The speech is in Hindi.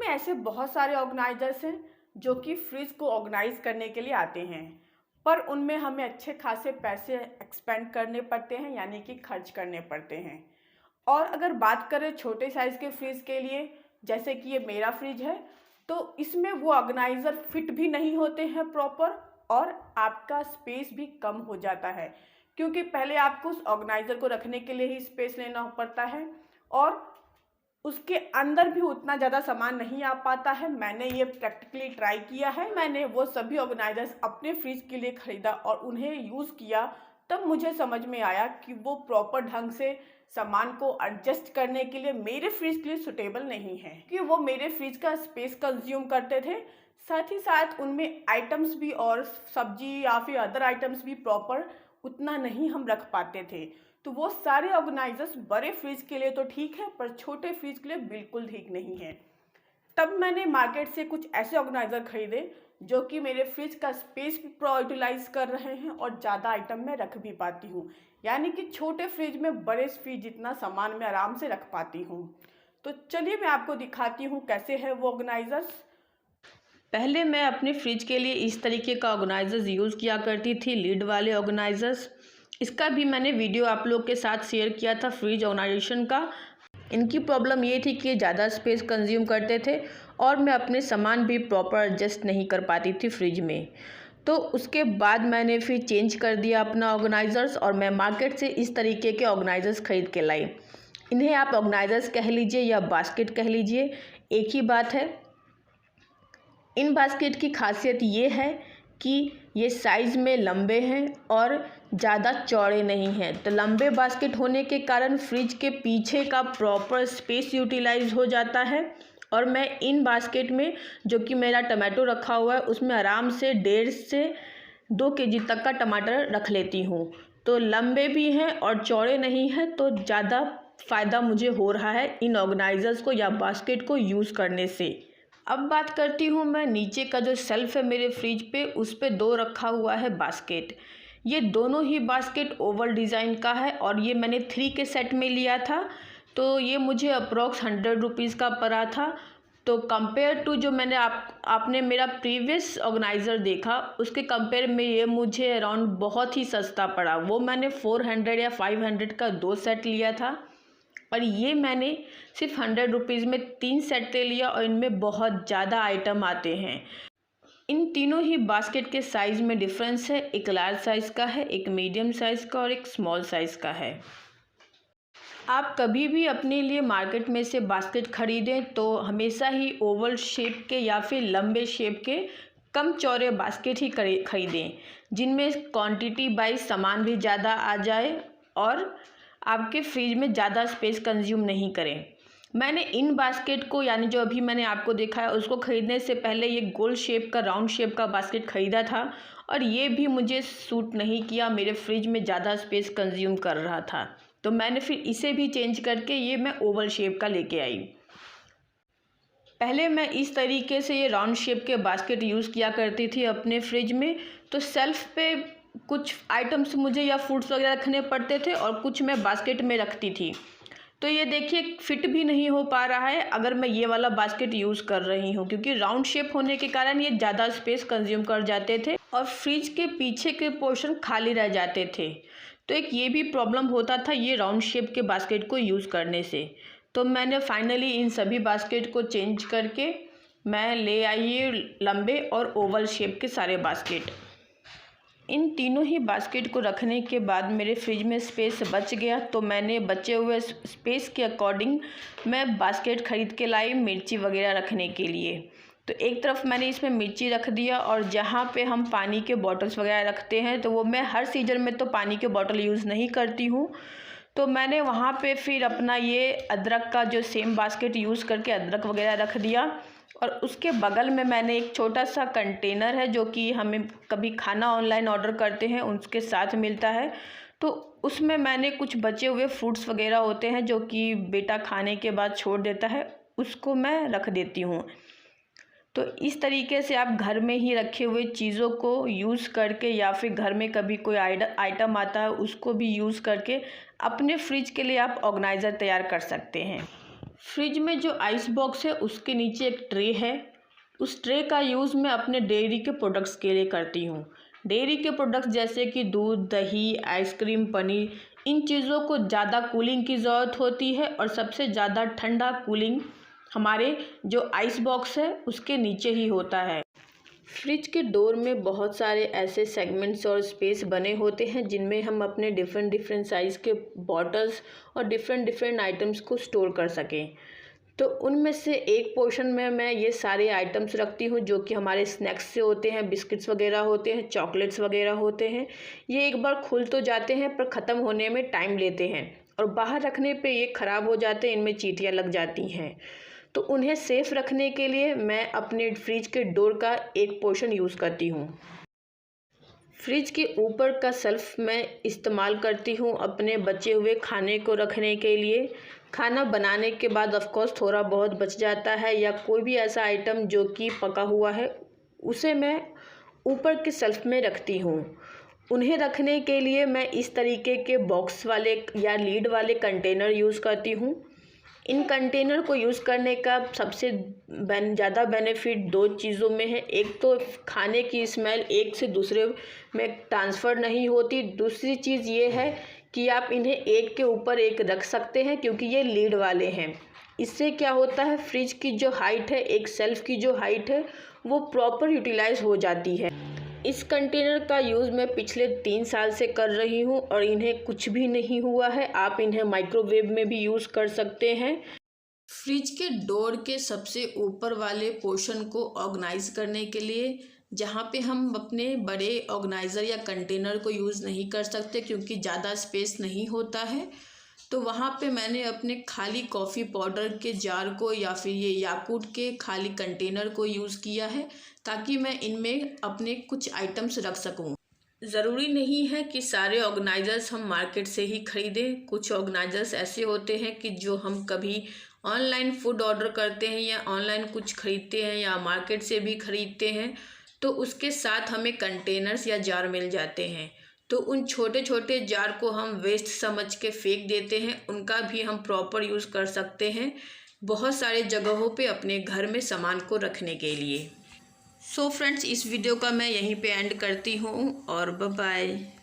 ऐसे बहुत सारे ऑर्गेनाइजर्स हैं जो कि फ्रिज को ऑर्गेनाइज करने के लिए आते हैं, पर उनमें हमें अच्छे खासे पैसे एक्सपेंड करने पड़ते हैं, यानी कि खर्च करने पड़ते हैं। और अगर बात करें छोटे साइज़ के फ्रिज के लिए, जैसे कि ये मेरा फ्रिज है, तो इसमें वो ऑर्गेनाइज़र फिट भी नहीं होते हैं प्रॉपर, और आपका स्पेस भी कम हो जाता है, क्योंकि पहले आपको उस ऑर्गेनाइज़र को रखने के लिए ही स्पेस लेना पड़ता है और उसके अंदर भी उतना ज़्यादा सामान नहीं आ पाता है। मैंने ये प्रैक्टिकली ट्राई किया है। मैंने वो सभी ऑर्गेनाइजर्स अपने फ्रिज के लिए ख़रीदा और उन्हें यूज़ किया, तब मुझे समझ में आया कि वो प्रॉपर ढंग से सामान को एडजस्ट करने के लिए मेरे फ्रिज के लिए सुटेबल नहीं है, कि वो मेरे फ्रिज का स्पेस कंज्यूम करते थे। साथ ही साथ उनमें आइटम्स भी और सब्जी या फिर अदर आइटम्स भी प्रॉपर उतना नहीं हम रख पाते थे। तो वो सारे ऑर्गेनाइजर्स बड़े फ्रिज के लिए तो ठीक है, पर छोटे फ्रिज के लिए बिल्कुल ठीक नहीं है। तब मैंने मार्केट से कुछ ऐसे ऑर्गेनाइजर खरीदे जो कि मेरे फ्रिज का स्पेस भी यूटिलाइज कर रहे हैं और ज़्यादा आइटम मैं रख भी पाती हूँ, यानी कि छोटे फ्रिज में बड़े फ्रिज जितना सामान मैं आराम से रख पाती हूँ। तो चलिए मैं आपको दिखाती हूँ कैसे है वो ऑर्गेनाइजर्स। पहले मैं अपने फ्रिज के लिए इस तरीके का ऑर्गेनाइजर्स यूज़ किया करती थी, लीड वाले ऑर्गेनाइजर्स। इसका भी मैंने वीडियो आप लोग के साथ शेयर किया था फ्रिज ऑर्गेनाइजेशन का। इनकी प्रॉब्लम ये थी कि ये ज़्यादा स्पेस कंज्यूम करते थे और मैं अपने सामान भी प्रॉपर एडजस्ट नहीं कर पाती थी फ्रिज में। तो उसके बाद मैंने फिर चेंज कर दिया अपना ऑर्गेनाइजर्स और मैं मार्केट से इस तरीके के ऑर्गेनाइजर्स ख़रीद के लाई। इन्हें आप ऑर्गेनाइजर्स कह लीजिए या बास्केट कह लीजिए, एक ही बात है। इन बास्केट की खासियत ये है कि ये साइज़ में लंबे हैं और ज़्यादा चौड़े नहीं हैं। तो लंबे बास्केट होने के कारण फ्रिज के पीछे का प्रॉपर स्पेस यूटिलाइज हो जाता है और मैं इन बास्केट में, जो कि मेरा टमाटो रखा हुआ है, उसमें आराम से 1.5 से 2 केजी तक का टमाटर रख लेती हूँ। तो लंबे भी हैं और चौड़े नहीं हैं, तो ज़्यादा फ़ायदा मुझे हो रहा है इन ऑर्गेनाइजर्स को या बास्केट को यूज़ करने से। अब बात करती हूँ मैं नीचे का जो शेल्फ है मेरे फ्रिज पे, उस पे 2 रखा हुआ है बास्केट। ये दोनों ही बास्केट ओवल डिज़ाइन का है और ये मैंने 3 के सेट में लिया था, तो ये मुझे अप्रॉक्स 100 रुपीज़ का पड़ा था। तो कंपेयर टू जो मैंने आपने मेरा प्रीवियस ऑर्गेनाइज़र देखा, उसके कंपेयर में ये मुझे अराउंड बहुत ही सस्ता पड़ा। वो मैंने 400 या 500 का 2 सेट लिया था और ये मैंने सिर्फ 100 रुपीज़ में 3 सेट ले लिया और इनमें बहुत ज़्यादा आइटम आते हैं। इन तीनों ही बास्केट के साइज़ में डिफरेंस है, एक लार्ज साइज़ का है, एक मीडियम साइज़ का और एक स्मॉल साइज़ का है। आप कभी भी अपने लिए मार्केट में से बास्केट खरीदें तो हमेशा ही ओवल शेप के या फिर लंबे शेप के कम चौड़े बास्केट ही खरीदें, जिनमें क्वांटिटी वाइज सामान भी ज़्यादा आ जाए और आपके फ्रिज में ज़्यादा स्पेस कंज्यूम नहीं करें। मैंने इन बास्केट को, यानी जो अभी मैंने आपको देखा है, उसको ख़रीदने से पहले ये गोल शेप का, राउंड शेप का बास्केट ख़रीदा था और ये भी मुझे सूट नहीं किया, मेरे फ्रिज में ज़्यादा स्पेस कंज्यूम कर रहा था। तो मैंने फिर इसे भी चेंज करके ये मैं ओवल शेप का लेके आई। पहले मैं इस तरीके से ये राउंड शेप के बास्केट यूज़ किया करती थी अपने फ्रिज में, तो सेल्फ पे कुछ आइटम्स मुझे या फ्रूट्स वगैरह रखने पड़ते थे और कुछ मैं बास्केट में रखती थी। तो ये देखिए फिट भी नहीं हो पा रहा है अगर मैं ये वाला बास्केट यूज़ कर रही हूँ, क्योंकि राउंड शेप होने के कारण ये ज़्यादा स्पेस कंज्यूम कर जाते थे और फ्रिज के पीछे के पोर्शन खाली रह जाते थे। तो एक ये भी प्रॉब्लम होता था ये राउंड शेप के बास्केट को यूज़ करने से। तो मैंने फाइनली इन सभी बास्केट को चेंज करके मैं ले आई ये लंबे और ओवल शेप के सारे बास्केट। इन तीनों ही बास्केट को रखने के बाद मेरे फ्रिज में स्पेस बच गया, तो मैंने बचे हुए स्पेस के अकॉर्डिंग मैं बास्केट ख़रीद के लाई मिर्ची वगैरह रखने के लिए। तो एक तरफ मैंने इसमें मिर्ची रख दिया और जहाँ पे हम पानी के बॉटल्स वगैरह रखते हैं, तो वो मैं हर सीजन में तो पानी के बॉटल यूज़ नहीं करती हूँ, तो मैंने वहाँ पे फिर अपना ये अदरक का जो सेम बास्केट यूज़ करके अदरक वगैरह रख दिया। और उसके बगल में मैंने एक छोटा सा कंटेनर है जो कि हमें कभी खाना ऑनलाइन ऑर्डर करते हैं उसके साथ मिलता है, तो उसमें मैंने कुछ बचे हुए फ्रूट्स वगैरह होते हैं जो कि बेटा खाने के बाद छोड़ देता है, उसको मैं रख देती हूँ। तो इस तरीके से आप घर में ही रखे हुए चीज़ों को यूज़ करके या फिर घर में कभी कोई आइटम आता है उसको भी यूज़ करके अपने फ्रिज के लिए आप ऑर्गेनाइज़र तैयार कर सकते हैं। फ्रिज में जो आइस बॉक्स है उसके नीचे एक ट्रे है। उस ट्रे का यूज़ मैं अपने डेयरी के प्रोडक्ट्स के लिए करती हूँ। डेयरी के प्रोडक्ट्स जैसे कि दूध, दही, आइसक्रीम, पनीर, इन चीज़ों को ज़्यादा कूलिंग की ज़रूरत होती है और सबसे ज़्यादा ठंडा कूलिंग हमारे जो आइस बॉक्स है उसके नीचे ही होता है। फ्रिज के डोर में बहुत सारे ऐसे सेगमेंट्स और स्पेस बने होते हैं जिनमें हम अपने डिफरेंट साइज़ के बॉटल्स और डिफरेंट आइटम्स को स्टोर कर सकें। तो उनमें से एक पोर्शन में मैं ये सारे आइटम्स रखती हूँ जो कि हमारे स्नैक्स से होते हैं, बिस्किट्स वगैरह होते हैं, चॉकलेट्स वगैरह होते हैं। ये एक बार खुल तो जाते हैं पर ख़त्म होने में टाइम लेते हैं और बाहर रखने पे ये ख़राब हो जाते हैं, इनमें चींटियाँ लग जाती हैं। तो उन्हें सेफ़ रखने के लिए मैं अपने फ्रिज के डोर का एक पोर्शन यूज़ करती हूँ। फ्रिज के ऊपर का शेल्फ मैं इस्तेमाल करती हूँ अपने बचे हुए खाने को रखने के लिए। खाना बनाने के बाद ऑफ कोर्स थोड़ा बहुत बच जाता है या कोई भी ऐसा आइटम जो कि पका हुआ है उसे मैं ऊपर के शेल्फ में रखती हूँ। उन्हें रखने के लिए मैं इस तरीके के बॉक्स वाले या लीड वाले कंटेनर यूज़ करती हूँ। इन कंटेनर को यूज़ करने का सबसे ज़्यादा बेनिफिट दो चीज़ों में है। एक तो खाने की स्मेल एक से दूसरे में ट्रांसफ़र नहीं होती। दूसरी चीज़ ये है कि आप इन्हें एक के ऊपर एक रख सकते हैं क्योंकि ये लीड वाले हैं। इससे क्या होता है, फ्रिज की जो हाइट है, एक शेल्फ़ की जो हाइट है वो प्रॉपर यूटिलाइज़ हो जाती है। इस कंटेनर का यूज़ मैं पिछले 3 साल से कर रही हूँ और इन्हें कुछ भी नहीं हुआ है। आप इन्हें माइक्रोवेव में भी यूज़ कर सकते हैं। फ्रिज के डोर के सबसे ऊपर वाले पोर्शन को ऑर्गेनाइज़ करने के लिए, जहाँ पे हम अपने बड़े ऑर्गेनाइज़र या कंटेनर को यूज़ नहीं कर सकते क्योंकि ज़्यादा स्पेस नहीं होता है, तो वहाँ पे मैंने अपने खाली कॉफ़ी पाउडर के जार को या फिर ये याकूट के खाली कंटेनर को यूज़ किया है ताकि मैं इनमें अपने कुछ आइटम्स रख सकूँ। ज़रूरी नहीं है कि सारे ऑर्गेनाइज़र्स हम मार्केट से ही ख़रीदें। कुछ ऑर्गेनाइज़र्स ऐसे होते हैं कि जो हम कभी ऑनलाइन फ़ूड ऑर्डर करते हैं या ऑनलाइन कुछ ख़रीदते हैं या मार्केट से भी ख़रीदते हैं तो उसके साथ हमें कंटेनर्स या जार मिल जाते हैं। तो उन छोटे छोटे जार को हम वेस्ट समझ के फेंक देते हैं, उनका भी हम प्रॉपर यूज़ कर सकते हैं बहुत सारे जगहों पे अपने घर में सामान को रखने के लिए। सो फ्रेंड्स, इस वीडियो का मैं यहीं पे एंड करती हूँ और बाय बाय।